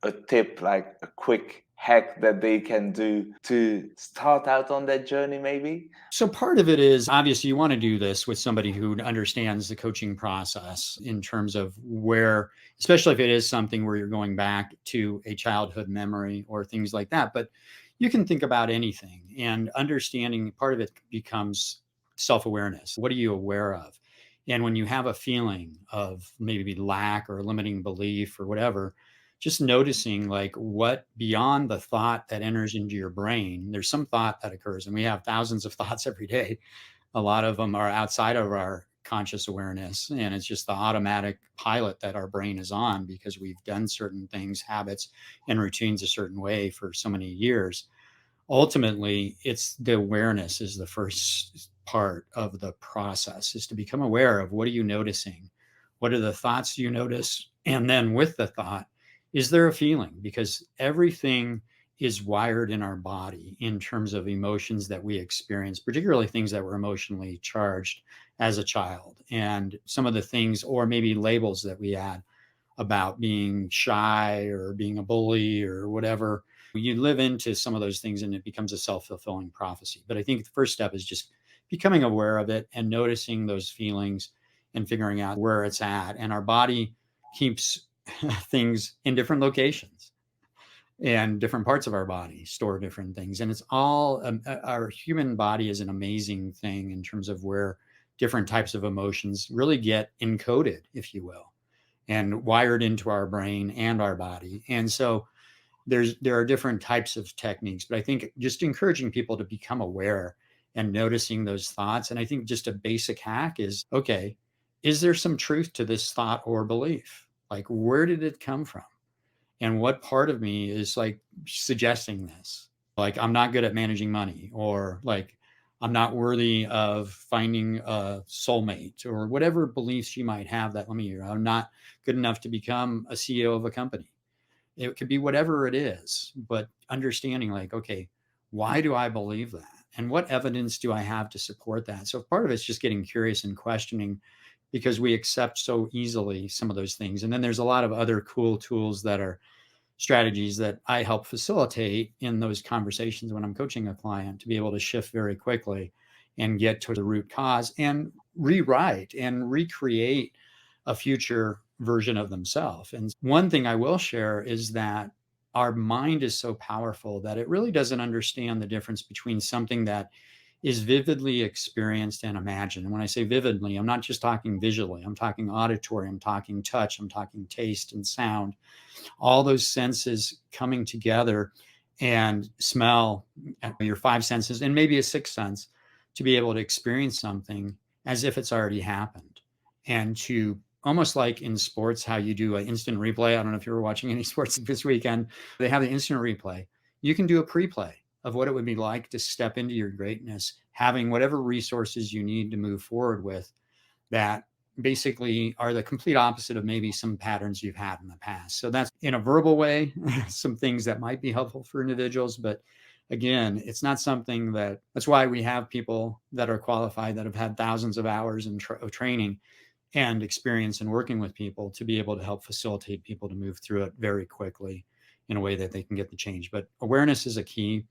a tip, like a quick hack that they can do to start out on that journey, maybe? So part of it is obviously you want to do this with somebody who understands the coaching process in terms of where, especially if it is something where you're going back to a childhood memory or things like that. But you can think about anything, and understanding part of it becomes self awareness. What are you aware of? And when you have a feeling of maybe lack or limiting belief or whatever, just noticing like what beyond the thought that enters into your brain, there's some thought that occurs, and we have thousands of thoughts every day. A lot of them are outside of our conscious awareness, and it's just the automatic pilot that our brain is on because we've done certain things, habits, and routines a certain way for so many years. Ultimately, it's the awareness is the first part of the process, is to become aware of what are you noticing? What are the thoughts you notice? And then with the thought, is there a feeling? Because everything is wired in our body in terms of emotions that we experience, particularly things that were emotionally charged as a child. And some of the things, or maybe labels that we add about being shy or being a bully or whatever. You live into some of those things and it becomes a self fulfilling prophecy. But I think the first step is just becoming aware of it and noticing those feelings and figuring out where it's at. And our body keeps things in different locations, and different parts of our body store different things. And it's all our human body is an amazing thing in terms of where different types of emotions really get encoded, if you will, and wired into our brain and our body. And so there are different types of techniques, but I think just encouraging people to become aware and noticing those thoughts. And I think just a basic hack is, okay, is there some truth to this thought or belief? Like, where did it come from? And what part of me is like suggesting this? Like, I'm not good at managing money, or like, I'm not worthy of finding a soulmate, or whatever beliefs you might have that limit you. I'm not good enough to become a CEO of a company. It could be whatever it is, but understanding like, okay, why do I believe that? And what evidence do I have to support that? So part of it's just getting curious and questioning, because we accept so easily some of those things. And then there's a lot of other cool tools that are strategies that I help facilitate in those conversations when I'm coaching a client, to be able to shift very quickly and get to the root cause and rewrite and recreate a future version of themselves. And one thing I will share is that our mind is so powerful that it really doesn't understand the difference between something that is vividly experienced and imagined. And when I say vividly, I'm not just talking visually, I'm talking auditory, I'm talking touch, I'm talking taste and sound, all those senses coming together, and smell, your five senses, and maybe a sixth sense, to be able to experience something as if it's already happened. And to almost like in sports, how you do an instant replay. I don't know if you were watching any sports this weekend. They have the instant replay. You can do a pre-play of what it would be like to step into your greatness, having whatever resources you need to move forward with, that basically are the complete opposite of maybe some patterns you've had in the past. So that's in a verbal way, some things that might be helpful for individuals. But again, it's not something that's why we have people that are qualified, that have had thousands of hours of training and experience in working with people, to be able to help facilitate people to move through it very quickly in a way that they can get the change. But awareness is a key.